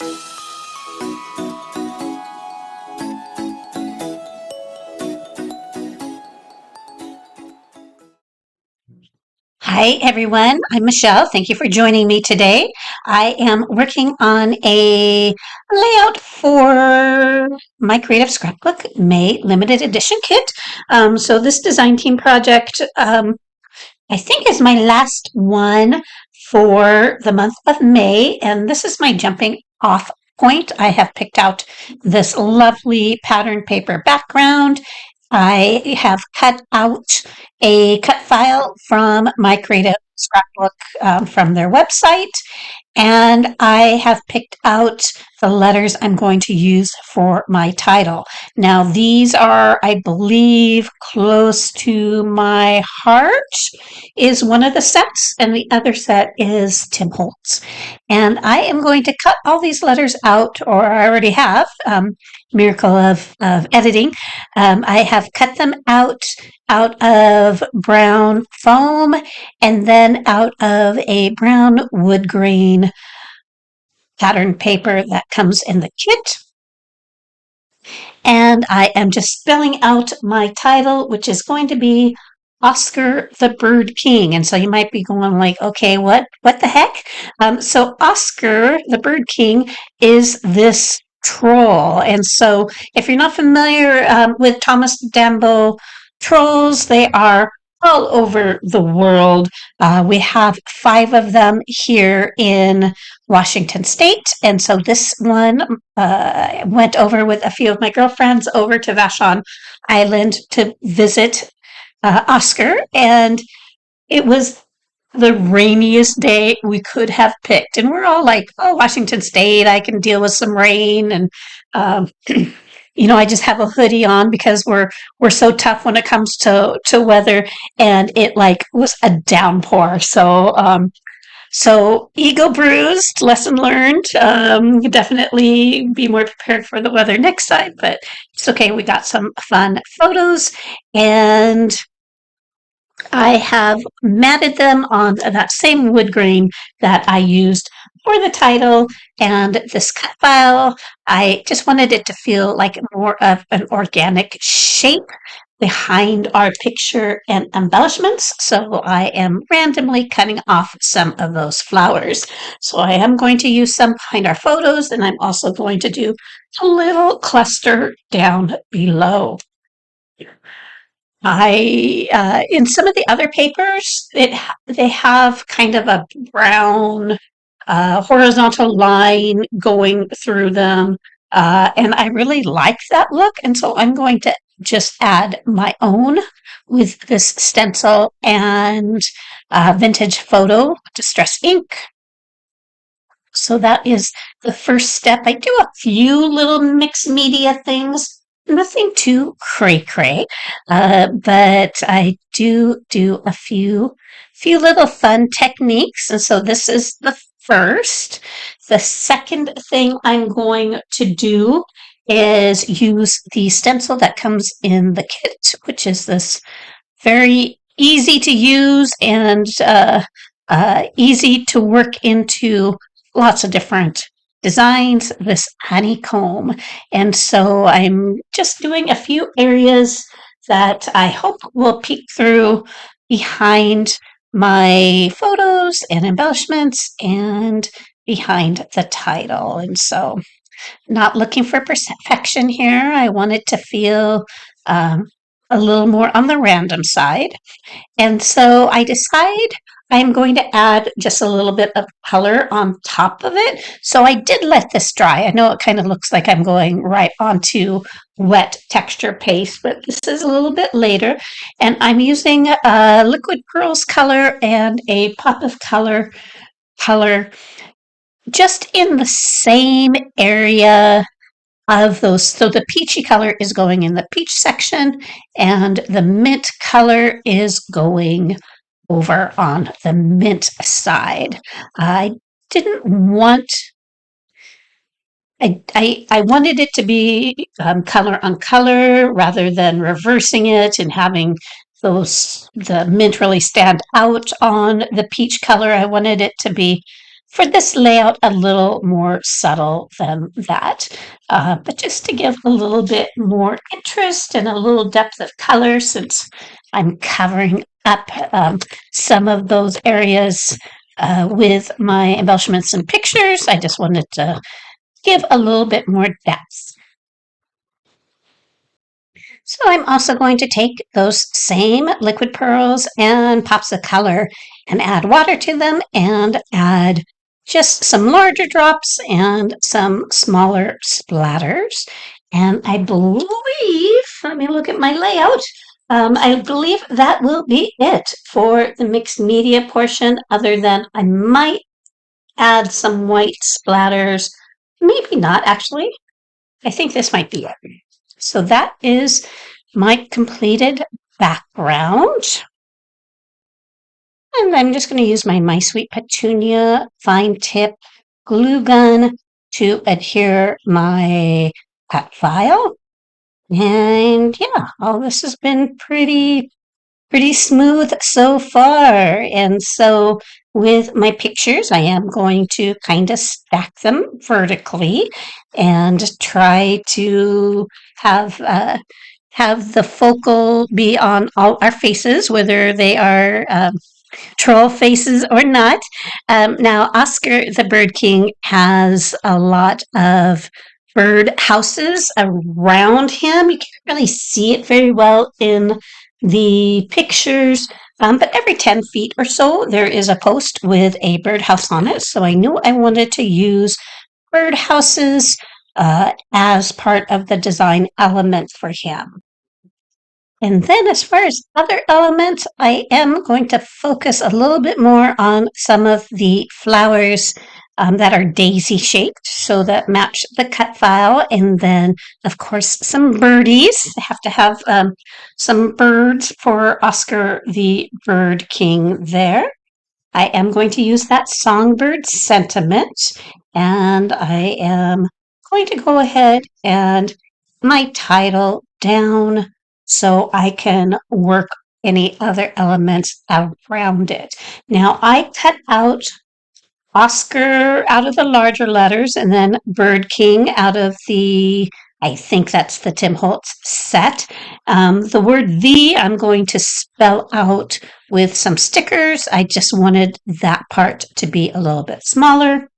Hi, everyone. I'm Michelle. Thank you for joining me today. I am working on a layout for my Creative Scrapbook May limited edition kit. So this design team project, I think, is my last one for the month of May, and this is my jumping off point. I have picked out this lovely pattern paper background. I have cut out a cut file from my Creative Scrapbook from their website, and I have picked out the letters I'm going to use for my title. Now, these are, I believe, close to my heart is one of the sets, and the other set is Tim Holtz. And I am going to cut all these letters out, or I already have, miracle of editing. I have cut them out of brown foam and then out of a brown wood grain pattern paper that comes in the kit. And I am just spelling out my title, which is going to be Oscar the Bird King. And so you might be going like, okay, what the heck? So Oscar the Bird King is this troll. And so if you're not familiar with Thomas Dambo trolls, they are all over the world. We have 5 of them here in Washington State. And so this one went over with a few of my girlfriends over to Vashon Island to visit Oscar. And it was the rainiest day we could have picked. And we're all like, oh, Washington State, I can deal with some rain. And, I just have a hoodie on because we're so tough when it comes to weather. And it like was a downpour. So ego bruised, lesson learned. Definitely be more prepared for the weather next time, but it's okay. We got some fun photos, and I have matted them on that same wood grain that I used for the title and this cut file. I just wanted it to feel like more of an organic shape behind our picture and embellishments. So I am randomly cutting off some of those flowers. So I am going to use some behind our photos, and I'm also going to do a little cluster down below. In some of the other papers, they have kind of a brown horizontal line going through them, and I really like that look. And so I'm going to just add my own with this stencil and vintage photo distress ink. So that is the first step. I do a few little mixed media things, nothing too cray-cray, but I do a few little fun techniques. And so this is the first. The second thing I'm going to do is use the stencil that comes in the kit, which is this very easy to use and easy to work into lots of different designs, this honeycomb. And so I'm just doing a few areas that I hope will peek through behind my photos and embellishments and behind the title. And so not looking for perfection here. I want it to feel a little more on the random side. And so I decide I'm going to add just a little bit of color on top of it. So I did let this dry. I know it kind of looks like I'm going right onto wet texture paste, but this is a little bit later. And I'm using a liquid pearls color and a pop of color just in the same area of those. So the peachy color is going in the peach section, and the mint color is going over on the mint side. I didn't want, I wanted it to be color on color rather than reversing it and having the mint really stand out on the peach color. I wanted it to be for this layout a little more subtle than that, but just to give a little bit more interest and a little depth of color since I'm covering up some of those areas with my embellishments and pictures. I just wanted to give a little bit more depth. So I'm also going to take those same liquid pearls and pops of color and add water to them and add just some larger drops and some smaller splatters. And I believe, let me look at my layout. I believe that will be it for the mixed media portion, other than I might add some white splatters. Maybe not, actually. I think this might be it. So that is my completed background. And I'm just going to use my Sweet Petunia fine tip glue gun to adhere my cut file. And yeah, all this has been pretty smooth so far. And so with my pictures, I am going to kind of stack them vertically and try to have have the focal be on all our faces, whether they are troll faces or not. Now, Oscar the Bird King has a lot of bird houses around him. You can't really see it very well in the pictures, but every 10 feet or so, there is a post with a birdhouse on it. So I knew I wanted to use birdhouses as part of the design element for him. And then as far as other elements, I am going to focus a little bit more on some of the flowers that are daisy shaped, so that match the cut file. And then, of course, some birdies. I have to have some birds for Oscar the Bird King there. I am going to use that songbird sentiment, and I am going to go ahead and my title down so I can work any other elements around it. Now I cut out Oscar out of the larger letters and then Bird King out of the, I think that's the Tim Holtz set. The word the I'm going to spell out with some stickers. I just wanted that part to be a little bit smaller.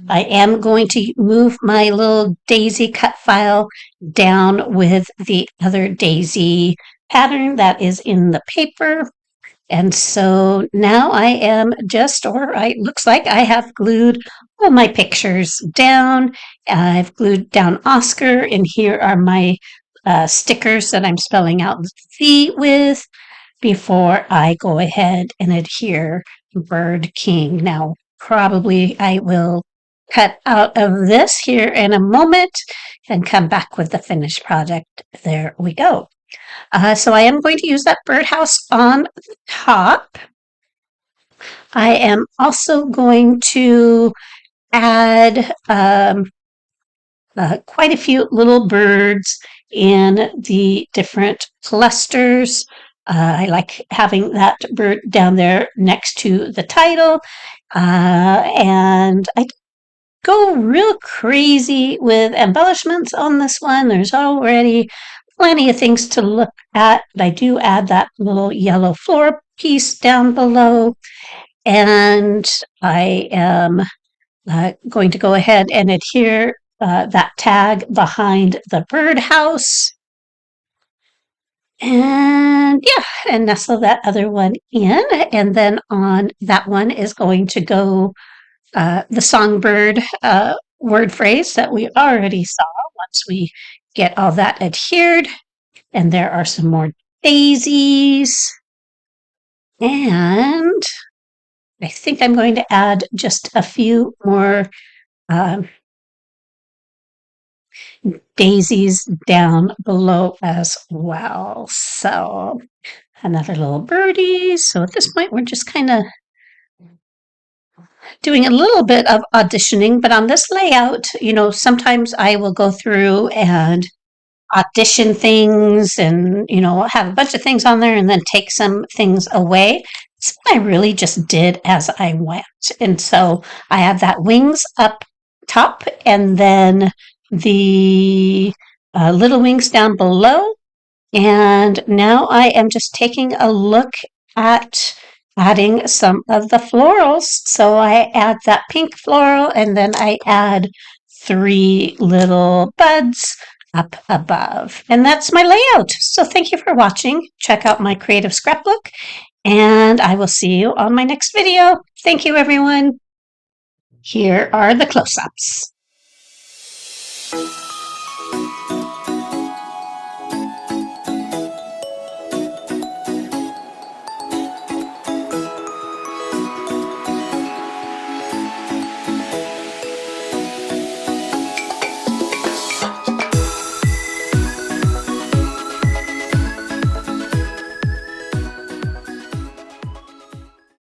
I am going to move my little daisy cut file down with the other daisy pattern that is in the paper. And so now I am just, or it looks like I have glued all my pictures down. I've glued down Oscar, and here are my stickers that I'm spelling out V with before I go ahead and adhere Bird King. Now, probably I will cut out of this here in a moment and come back with the finished project. There we go. So I am going to use that birdhouse on the top. I am also going to add quite a few little birds in the different clusters. I like having that bird down there next to the title. And I go real crazy with embellishments on this one. There's already plenty of things to look at. But I do add that little yellow floor piece down below. And I am going to go ahead and adhere that tag behind the birdhouse. And yeah, and nestle that other one in. And then on that one is going to go the songbird word phrase that we already saw once we get all that adhered. And there are some more daisies. And I think I'm going to add just a few more daisies down below as well. So another little birdie. So at this point, we're just kind of doing a little bit of auditioning, but on this layout, sometimes I will go through and audition things and, have a bunch of things on there and then take some things away. This one I really just did as I went. And so I have that wings up top and then the little wings down below. And now I am just taking a look at adding some of the florals. So I add that pink floral and then I add 3 little buds up above. And that's my layout. So thank you for watching. Check out my creative scrapbook and I will see you on my next video. Thank you, everyone. Here are the close-ups.